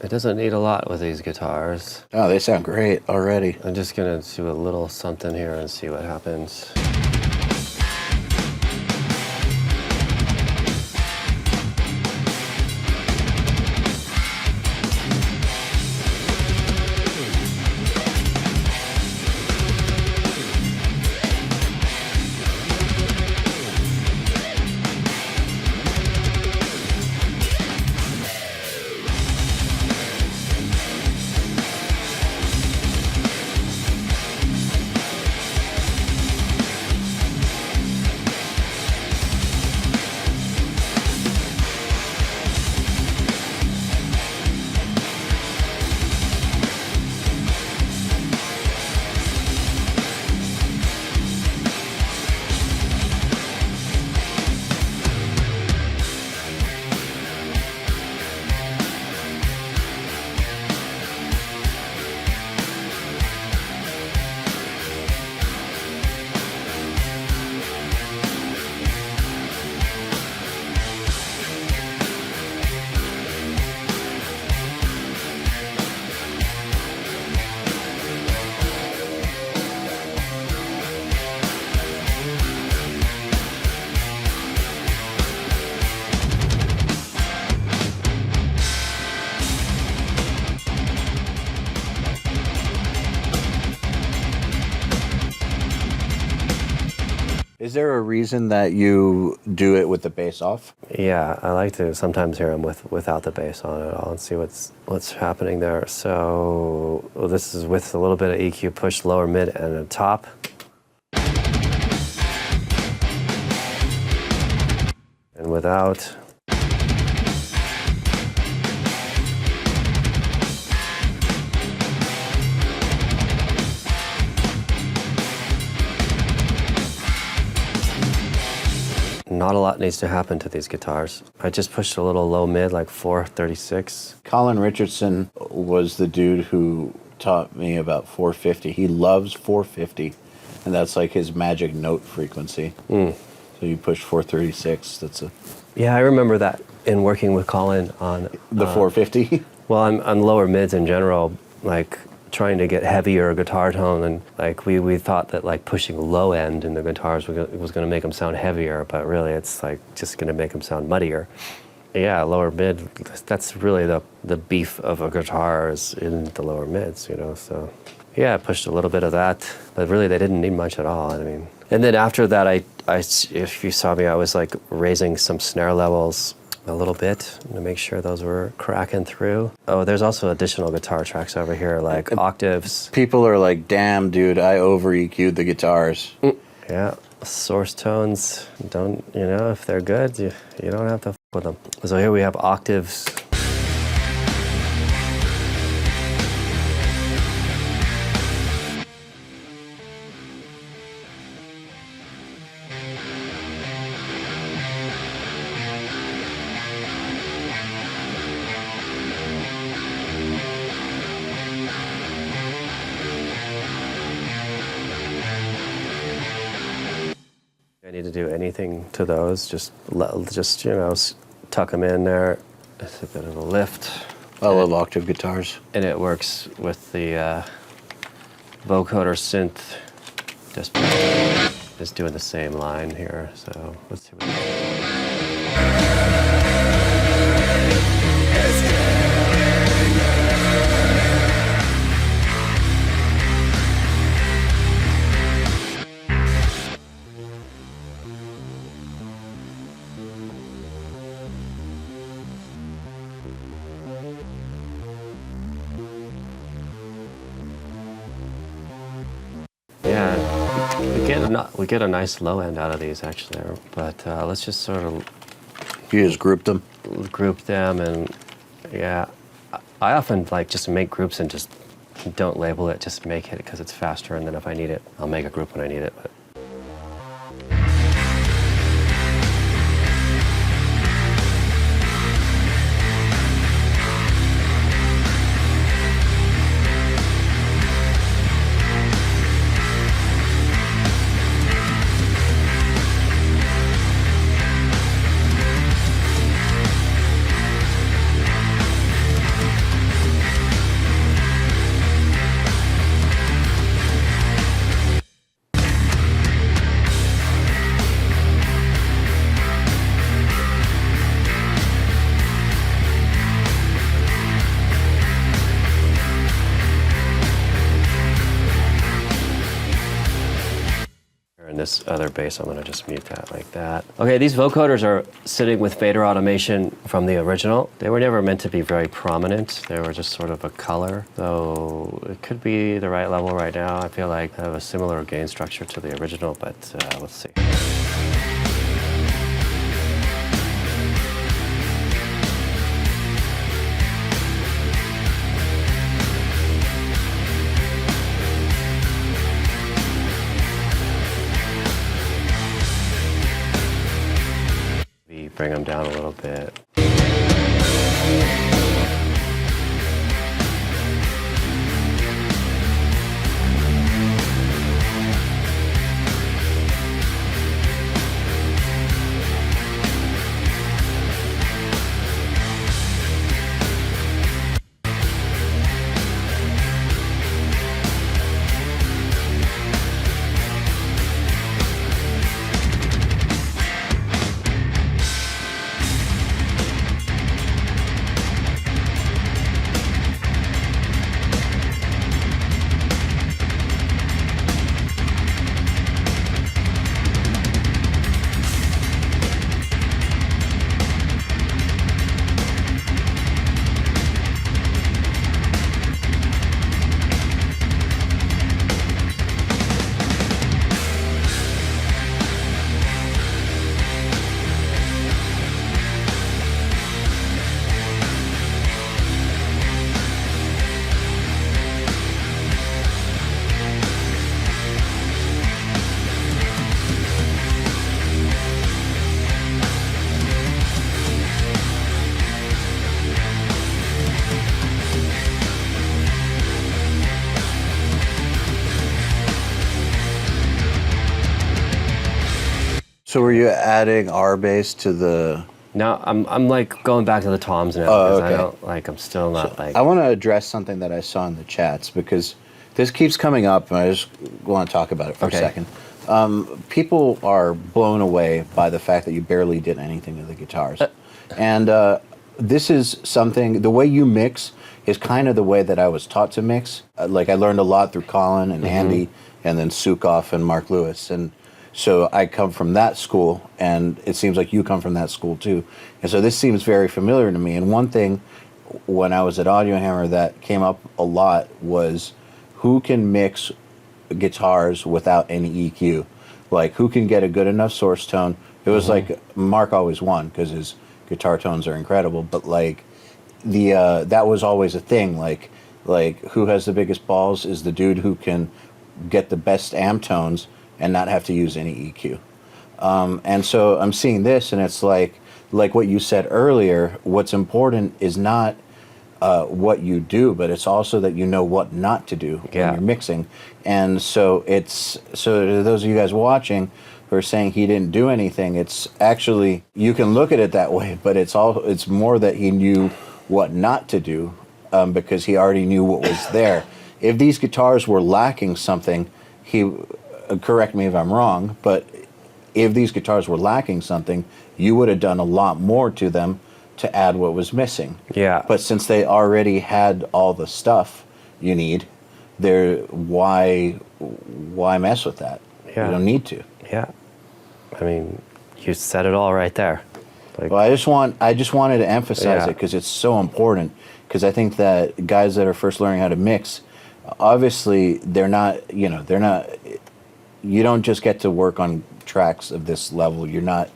It doesn't need a lot with these guitars. Oh, they sound great already. I'm just gonna do a little something here and see what happens. Is there a reason that you do it with the bass off? Yeah, I like to sometimes hear them without the bass on it all and see what's happening there. So this is with a little bit of EQ push, lower, mid, and a top. And without. Not a lot needs to happen to these guitars. I just pushed a little low mid, like 436. Colin Richardson was the dude who taught me about 450. He loves 450, and that's like his magic note frequency. So you push 436. That's a... Yeah, I remember that in working with Colin on... The 450? Well, on lower mids in general, like trying to get heavier guitar tone, and like we thought that like pushing low end in the guitars was going to make them sound heavier, but really it's like just going to make them sound muddier. Yeah, lower mid, that's really the beef of a guitar is in the lower mids, you know, so yeah, I pushed a little bit of that, but really they didn't need much at all. I mean, and then after that, I if you saw me, I was like raising some snare levels a little bit to make sure those were cracking through. Oh, there's also additional guitar tracks over here, like octaves. People are like, damn, dude, I over EQ'd the guitars. Yeah, source tones, don't, you know, if they're good, you don't have to f with them. So here we have octaves. I need to do anything to those, just you know, tuck them in there. It's a bit of a lift. I love octave guitars. And it works with the Vocoder synth, just doing the same line here. So let's see what we get a nice low end out of these actually, but let's just sort of... You just group them? Group them, and yeah. I often like just make groups and just don't label it, just make it because it's faster, and then if I need it, I'll make a group when I need it. But this other bass, I'm gonna just mute that like that. Okay, these vocoders are sitting with fader automation from the original. They were never meant to be very prominent. They were just sort of a color. So it could be the right level right now. I feel like I have a similar gain structure to the original, but let's see. Bring them down a little bit. So were you adding R bass to the? Now I'm like going back to the toms now because I don't like. I'm still not like. I want to address something that I saw in the chats because this keeps coming up, and I just want to talk about it for a second. People are blown away by the fact that you barely did anything to the guitars, and this is something. The way you mix is kind of the way that I was taught to mix. Like I learned a lot through Colin and Andy, and then Sukoff and Mark Lewis, and so I come from that school, and it seems like you come from that school too. And so this seems very familiar to me. And one thing when I was at Audio Hammer that came up a lot was who can mix guitars without any EQ? Like who can get a good enough source tone? It was like Mark always won because his guitar tones are incredible, but like the that was always a thing. Like who has the biggest balls is the dude who can get the best amp tones and not have to use any EQ. And so I'm seeing this, and it's like what you said earlier, what's important is not what you do, but it's also that you know what not to do when you're mixing. And so to those of you guys watching who are saying he didn't do anything, it's actually, you can look at it that way, but it's more that he knew what not to do because he already knew what was there. If these guitars were lacking something, correct me if I'm wrong, but if these guitars were lacking something, you would have done a lot more to them to add what was missing. Yeah. But since they already had all the stuff you need, why mess with that? Yeah. You don't need to. Yeah. I mean, you said it all right there. Like, well, I just wanted to emphasize it because it's so important. Because I think that guys that are first learning how to mix, obviously you don't just get to work on tracks of this level. You're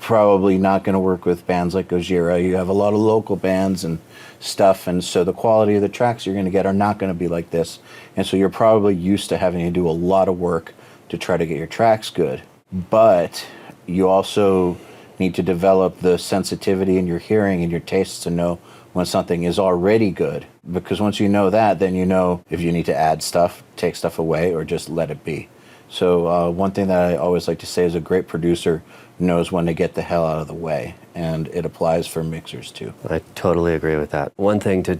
probably not going to work with bands like Gojira. You have a lot of local bands and stuff, and so the quality of the tracks you're going to get are not going to be like this. And so you're probably used to having to do a lot of work to try to get your tracks good. But you also need to develop the sensitivity in your hearing and your tastes to know when something is already good. Because once you know that, then you know if you need to add stuff, take stuff away, or just let it be. So one thing that I always like to say is a great producer knows when to get the hell out of the way, and it applies for mixers too. I totally agree with that. One thing to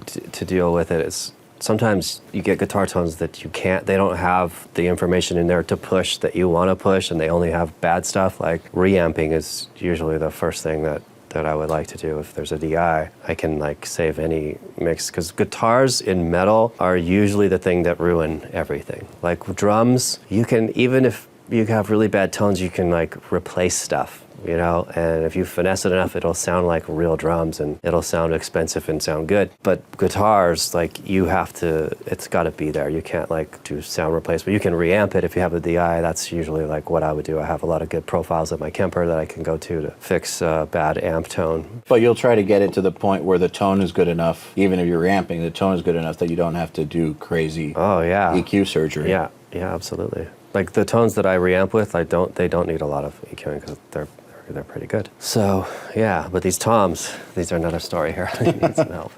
deal with it is sometimes you get guitar tones that they don't have the information in there to push that you want to push, and they only have bad stuff. Like reamping is usually the first thing that I would like to do. If there's a DI, I can like save any mix, because guitars in metal are usually the thing that ruin everything. Like drums, you can, even if you have really bad tones, you can like replace stuff, you know, and if you finesse it enough, it'll sound like real drums and it'll sound expensive and sound good. But guitars, like you have to, it's got to be there. You can't like do sound replacement. You can reamp it if you have a DI. That's usually like what I would do. I have a lot of good profiles at my Kemper that I can go to fix bad amp tone. But you'll try to get it to the point where the tone is good enough, even if you're amping, the tone is good enough that you don't have to do crazy EQ surgery. Yeah, absolutely. Like the tones that I reamp with, they don't need a lot of EQing because they're pretty good. So yeah, but these toms, these are another story here. They need some help.